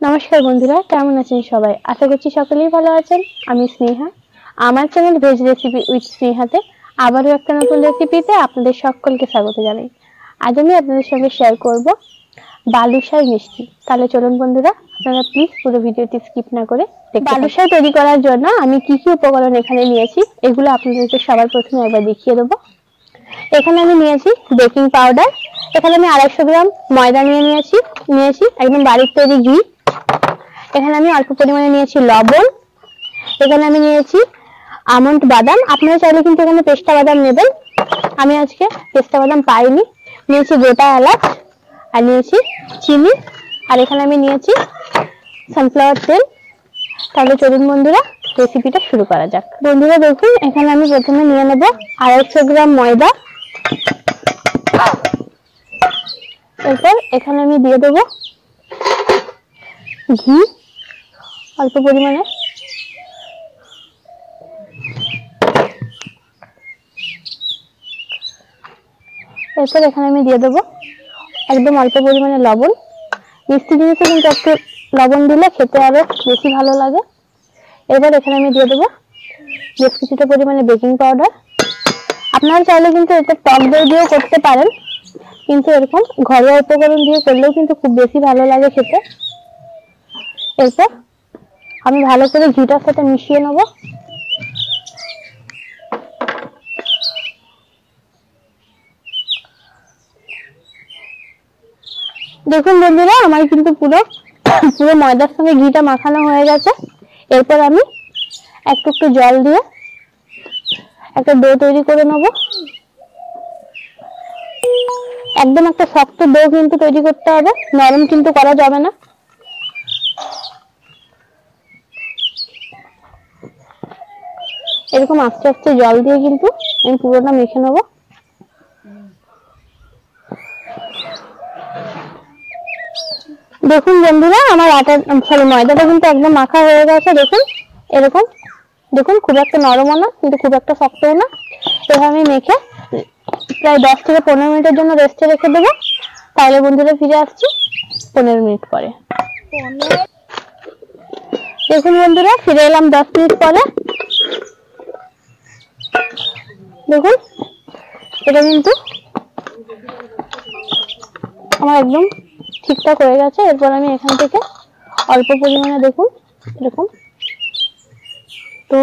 নমস্কার বন্ধুরা, কেমন আছেন সবাই? আশা করছি সকলেই ভালো আছেন। আমি স্নেহা, আমার চ্যানেল ভেজ রেসিপি উইথ স্নেহাতে আবারও একটা নতুন রেসিপিতে আপনাদের সকলকে স্বাগত জানাই। আজ আমি আপনাদের সঙ্গে শেয়ার করব বালুশাই মিষ্টি। তাহলে চলুন বন্ধুরা, আপনারা প্লিজ পুরো ভিডিওটি স্কিপ না করে দেখুন। বালুশাই তৈরি করার জন্য আমি কি কি উপকরণ এখানে নিয়েছি এগুলো আপনাদেরকে সবার প্রথমে একবার দেখিয়ে দেবো। এখানে আমি নিয়েছি বেকিং পাউডার, এখানে আমি 250 গ্রাম ময়দা নিয়েছি একদম বাড়ির তৈরি ঘি। এখানে আমি অল্প পরিমাণে নিয়েছি লবণ। এখানে আমি নিয়েছি আমন্ড বাদাম, আপনারা চাইলে কিন্তু এখানে পেস্তা বাদাম নেবেন, আমি আজকে পেস্তা বাদাম পাইনি। নিয়েছি গোটা এলাচ, আর নিয়েছি চিনি, আর এখানে আমি নিয়েছি সানফ্লাওয়ার তেল। তাহলে চলুন বন্ধুরা, রেসিপিটা শুরু করা যাক। বন্ধুরা দেখুন, এখানে আমি প্রথমে নিয়ে নেব 250 গ্রাম ময়দা। এরপর এখানে আমি দিয়ে দেবো ঘি অল্প পরিমাণে। এরপর এখানে আমি দিয়ে দেবো একদম অল্প পরিমাণে লবণ। মিষ্টি জিনিসে কিন্তু একটু লবণ দিলে খেতে আরো বেশি ভালো লাগে। এবার এখানে আমি দিয়ে দেবো বেশ কিছুটা পরিমাণে বেকিং পাউডার। আপনারা চাইলে কিন্তু এটা টক দই দিয়েও করতে পারেন, কিন্তু এরকম ঘরোয়া উপকরণ দিয়ে করলেও কিন্তু খুব বেশি ভালো লাগে খেতে। এরপর আমি ভালো করে ঘিটার সাথে মিশিয়ে নেব। দেখুন বন্ধুরা, আমার কিন্তু পুরো ময়দার সঙ্গে ঘিটা মাখানো হয়ে গেছে। এরপর আমি একটু একটু জল দিয়ে একটা ডো তৈরি করে নেব। একদম একটা শক্ত ডো কিন্তু তৈরি করতে হবে, নরম কিন্তু করা যাবে না। এরকম আস্তে আস্তে জল দিয়ে কিন্তু আমি পুরোটা মেখে নেব। দেখুন বন্ধুরা, আমার ময়দাটা কিন্তু একদম মাখা হয়ে গেছে। দেখুন এরকম, দেখুন খুব একটা নরমও না কিন্তু খুব একটা শক্তও না। এভাবে আমি মেখে প্রায় 10 থেকে 15 মিনিটের জন্য রেস্টে রেখে দেবো। তাহলে বন্ধুরা ফিরে আসছি 15 মিনিট পরে। দেখুন বন্ধুরা, ফিরে এলাম 10 মিনিট পরে। দেখুন এটা কিন্তু আমার একদম ঠিকঠাক হয়ে গেছে। এরপর আমি এখান থেকে অল্প পরিমাণে দেখুন এরকম, তো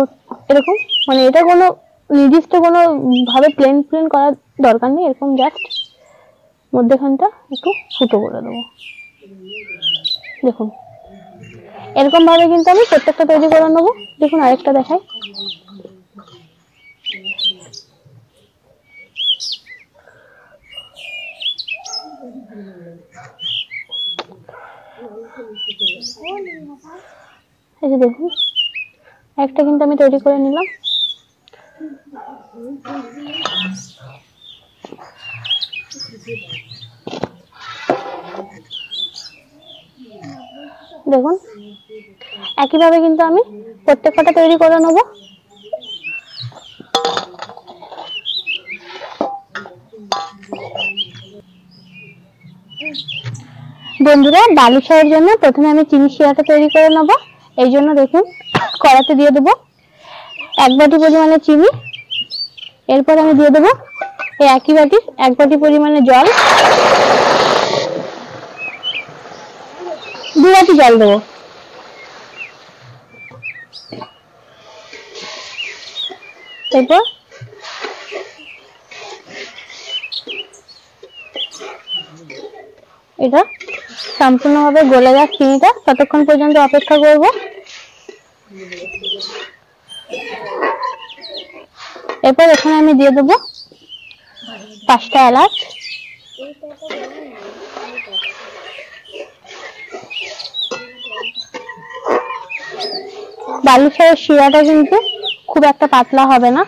এরকম মানে এটা কোনো নির্দিষ্ট কোনো ভাবে প্লেন করার দরকার নেই। এরকম জাস্ট মধ্যখানটা একটু ফুটো করে দেবো। দেখুন এরকম ভাবে কিন্তু আমি প্রত্যেকটা তৈরি করে নেবো। দেখুন আরেকটা দেখাই। এই যে দেখুন একটা কিন্তু আমি তৈরি করে নিলাম। দেখুন একইভাবে কিন্তু আমি প্রত্যেকটা তৈরি করে নেব। বন্ধুরা, বালুশাইয়ের জন্য প্রথমে আমি চিনি শিরাটা তৈরি করে নেব। এই জন্য দেখুন কড়াতে দিয়ে দেবো 1 বাটি পরিমাণে চিনি। এরপর আমি দিয়ে দেবো এই একই বাটি 1 বাটি পরিমাণে জল। 2 বাটি জল দেবো। এরপর এটা সম্পূর্ণভাবে গলে যাক চিনিটা, ততক্ষণ পর্যন্ত অপেক্ষা করব। এরপর এখানে আমি দিয়ে দেবো 5টা এলাচ। বালুশাইয়ের শিরাটা কিন্তু খুব একটা পাতলা হবে না।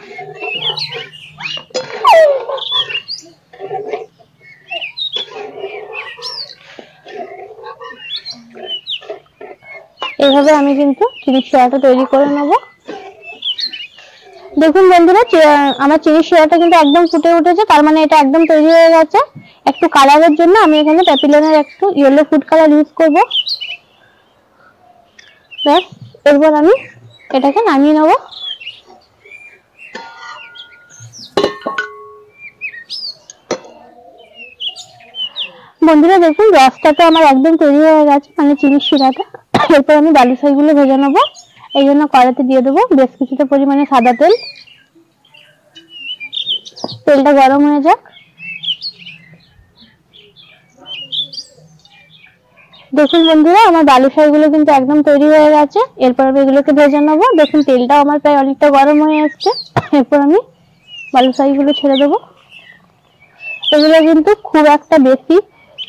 এইভাবে আমি কিন্তু চিনি শিরাটা তৈরি করে নেব। দেখুন বন্ধুরা, আমার চিনি শিরাটা কিন্তু একদম ফুটে উঠেছে, তার মানে এটা একদম তৈরি হয়ে গেছে। একটু কালারের জন্য আমি এখানে প্যাপিলনের একটু ইয়েলো ফুড কালার ইউজ করব। ব্যাস, এরপর আমি এটাকে নামিয়ে নেব। বন্ধুরা দেখুন রসটা তো আমার একদম তৈরি হয়ে গেছে, মানে চিনির শিরাটা। এরপর আমি বালুশাইগুলো ভেজে নেবো। এই জন্য কড়াইতে দিয়ে দেবো বেশ কিছুটা পরিমাণে সাদা তেল। তেলটা গরম হয়ে যাক। দেখুন বন্ধুরা আমার বালুশাইগুলো কিন্তু একদম তৈরি হয়ে গেছে। এরপর আমি এগুলোকে ভেজে নেবো। দেখুন তেলটাও আমার প্রায় অনেকটা গরম হয়ে আসছে। এরপর আমি বালুশাইগুলো ছেড়ে দেবো। এগুলো কিন্তু খুব একটা বেশি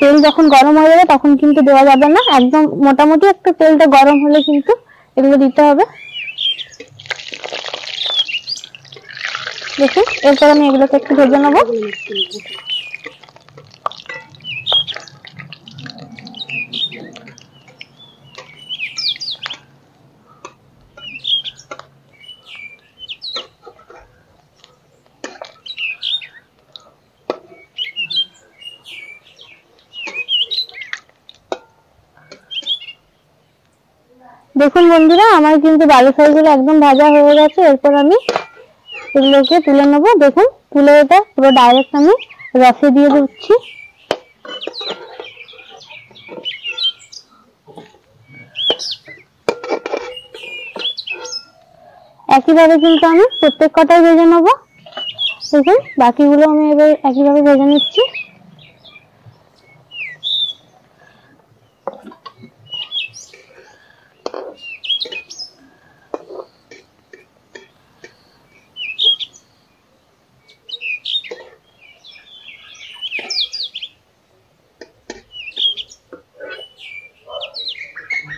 তেল যখন গরম হয়ে যাবে তখন কিন্তু দেওয়া যাবে না, একদম মোটামুটি একটু তেলটা গরম হলে কিন্তু এগুলো দিতে হবে। দেখুন এরপর আমি এগুলোকে একটু ভেজে নেবো। দেখুন বন্ধুরা আমার কিন্তু বালুশাইগুলো একদম ভাজা হয়ে গেছে। এরপর আমি এগুলোকে তুলে নেবো। দেখুন তুলে এটা পুরো ডাইরেক্ট আমি রসে দিয়ে দিচ্ছি। একইভাবে কিন্তু আমি প্রত্যেক কটাই ভেজে নেবো। দেখুন বাকিগুলো আমি এবার একইভাবে ভেজে নিচ্ছি।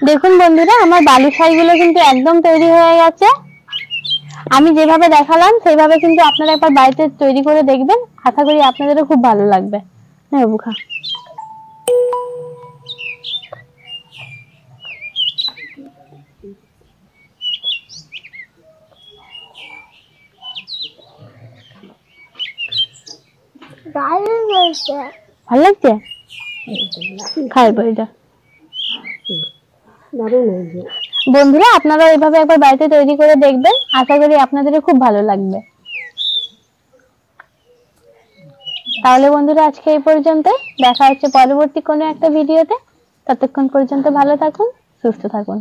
দেখুন বন্ধুরা আমার বালুশাইগুলো কিন্তু একদম তৈরি হয়ে গেছে। আমি যেভাবে দেখালাম সেইভাবে কিন্তু আপনারা একবার বাড়িতে তৈরি করে দেখবেন, আশা করি আপনাদেরও খুব ভালো লাগবে। না বাবু খা। ভালো লাগছে? খাই বইটা। বন্ধুরা আপনারা এইভাবে একবার বাড়িতে তৈরি করে দেখবেন, আশা করি আপনাদেরও খুব ভালো লাগবে। তাহলে বন্ধুরা আজকে এই পর্যন্ত, দেখা হচ্ছে পরবর্তী কোনো একটা ভিডিওতে। ততক্ষণ পর্যন্ত ভালো থাকুন, সুস্থ থাকুন।